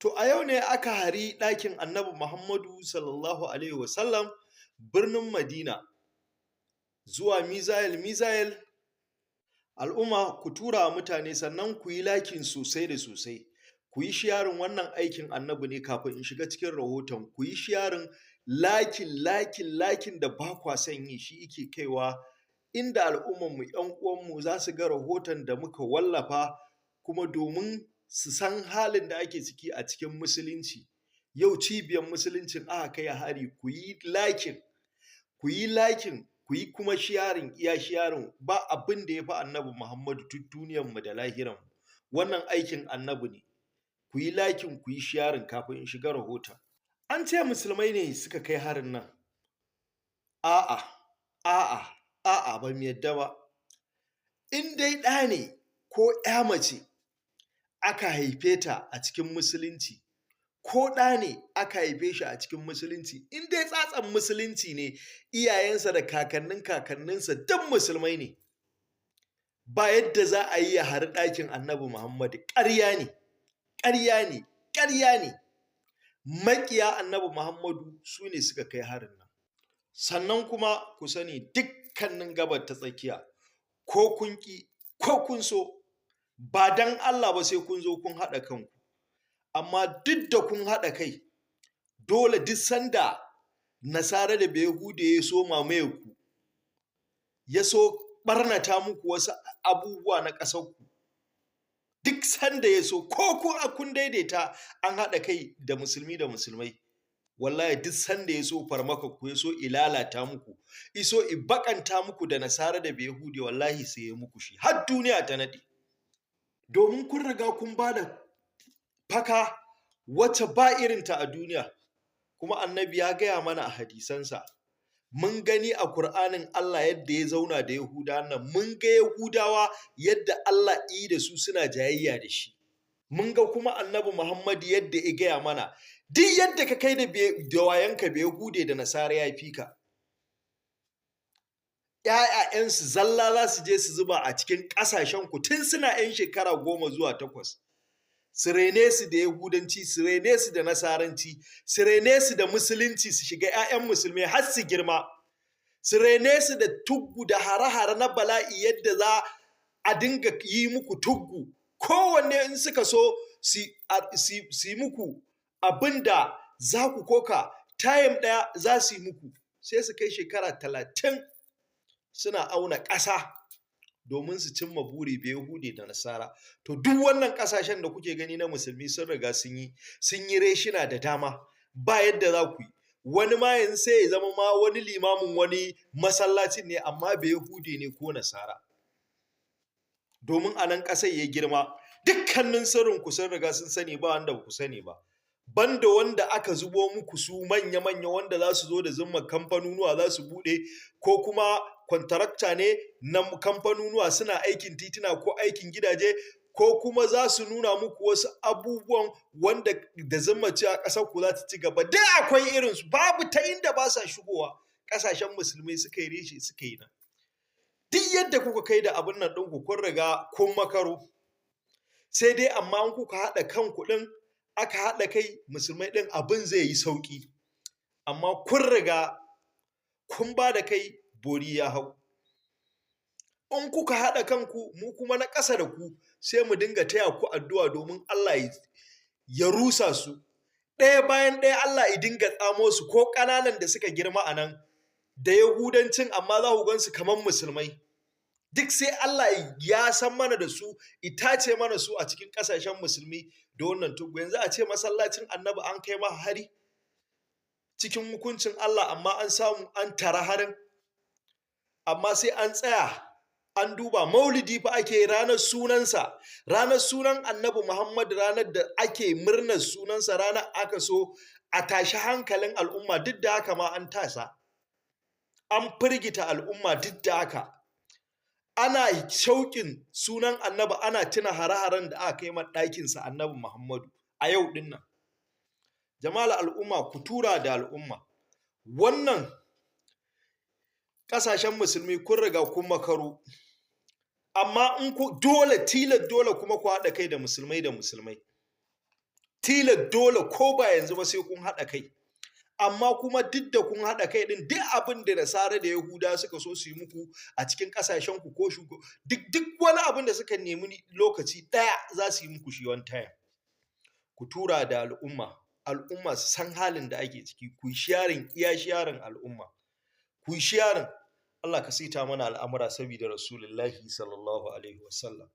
To a yau ne aka hari ɗakin Annabi Muhammadu sallallahu alaihi wasallam birnin Madina zuwa mizayil. Al'umma ku tura wa mutane sannan ku yi lakin sosai da sosai. Ku yi sharing wannan aikin Annabi ne kafin in shiga cikin rahoton. Ku yi sharing lakin da ba kwa son yi shi yake kaiwa inda al'ummanmu ‘yan uwanmu za su ga rahoton da muka wallafa kuma domin su san halin da ake ciki a cikin musulunci. Yau cibiyar musuluncin aka kai hari, ku yi lakin, ku yi kuma sharing, iya sharing. Ba abin da ya fi Annabi Muhammadu duk duniyarmu da lahiranmu. Wannan aikin Annabi ne. Ku yi lakin, ku yi sharing kafin in shiga rahoton. An ce musulmai ne suka kai harin nan. A'a, ba mu yadda ba. In dai ɗa ne ko ‘ya mace aka haife ta a cikin musulunci, ko ɗa ne aka haife shi a cikin musulunci, in dai tsatson musulunci ne, iyayensa da kakanninsa duk musulmai ne. Ba yadda za a yi ya hari ɗakin Annabi Muhammadu. Ƙarya ne. Maƙiya Annabi Muhammadu su ne suka kai harin nan. Sannan kuma ku sani dukkanin gabar ta tsakiya, ko kun ƙi ko kun so, ba don Allah ba sai kun zo kun haɗa kanku. Amma duk da kun haɗa kai, dole duk sanda Nasara da Bayahude ya so mamaye ku, ya so ɓarnata muku wasu abubuwa na ƙasarku, duk sanda ya so, ko kun daidaita an haɗa kai da musulmai, wallahi duk sanda ya so farmaka ku, ya so ilalata muku, iso ibakanta muku da Nasara da Bayahude, wallahi sai ya muku shi har duniya ta naɗe. Domin kun riga kun ba da faka wacce ba irinta a duniya, kuma Annabi ya gaya mana a hadisansa. Mun gani a Kur'anin Allah yadda ya zauna da Yahudawan nan, mun ga Yahudawa yadda Allah yi da su suna jayayya da shi. Mun ga kuma Annabi Muhammadu yadda ya gaya mana, duk yadda ka kai da wayanka Bayahude da Nasara ya fi ka. ‘Ya'yansu zalla za su je su zuba a cikin ƙasashenku tun suna ‘yan shekara 10 zuwa 8. Su rene su da Yahudanci, su rene su da Nasaranci, su rene su da Musulunci, su shiga ‘ya'yan musulmai har su girma. Su rene su da tuggu da hare-hare na bala'i yadda za a dinga yi muku tuggu. Kowanne in suka so su yi muku abin da za ku koka, tayim ɗaya za su yi muku. Sai su kai shekara 30 suna auna ƙasa domin su cimma buri Bayahude da Nasara. To duk wannan ƙasashen da kuke gani na musulmi sun riga sun yi reshina da dama. Ba yadda za ku yi. Wani ma yanzu sai ya zama ma wani limamin wani masallacin ne, amma Bayahude ne ko Nasara. Domin a nan ƙasar ya girma, dukkanin sirrinku sun riga sun sani, ba wanda ba ku sani ba. Banda wanda aka zubo muku su manya-manya wanda za su zo da zumma kamfanonuwa za su buɗe, ko kuma kwantarakta ne na kamfanonuwa suna aikin titina ko aikin gidaje, ko kuma za su nuna muku wasu abubuwan wanda da zumma cewa ƙasar ku za ta ci gaba. Duk akwai irinsu, babu ta inda ba sa shigowa. Ƙasashen musulmai suka yi reshe suka yi nan. Duk yadda kuka kai da abin nan ɗinku kun riga kun makaro. Sai dai amma in kuka haɗa kan kuɗin, aka haɗa kai musulmai ɗin, abin zai yi sauƙi. Amma kun riga kun ba da kai, bori ya hau. In kuka haɗa kanku, mu kuma na ƙasa da ku sai mu dinga taya ku addu'a domin Allah ya rusa su. Ɗaya bayan ɗaya Allah ya dinga tsamo su, ko ƙananan da suka girma a nan da Yahudancin, amma za ku gansu kamar musulmai. Duk sai Allah ya san mana da su, itace mana su a cikin ƙasashen musulmi da wannan tuggu. Yanzu a ce masallacin Annabi an kai ma hari cikin hukuncin Allah, amma an samu an tara harin. Amma sai an tsaya an duba, maulidi fa ake ranar sunansa, ranar sunan Annabi Muhammad, ranar da ake murnar sunansa, ranar aka so a tashi hankalin al'umma. Duk da haka ma an tasa, an firgita al'umma. Duk da haka ana shauƙin sunan Annabi, ana tuna hare-haren da aka kai ma ɗakinsa Annabi Muhammadu a yau ɗin nan. Jama'al al'umma, ku tura da al'umma. Wannan ƙasashen musulmi kun riga kun makaro. Amma in ku dole kuma ku haɗa kai da musulmai. tilar dole ko ba yanzu ba sai kun haɗa kai. Amma kuma duk da kun haɗa kai ɗin, duk abin da Nasara da Yahuda suka so su yi muku a cikin ƙasashenku ko duk wani abin da suka nemi lokaci ɗaya za su yi muku shi one time. Ku tura da al'umma su san halin da ake ciki, ku yi sharing iya sharing al'umma, ku yi sharing. Allah ka saita mana al'amura saboda Rasulullahi sallallahu alaihi wasallam.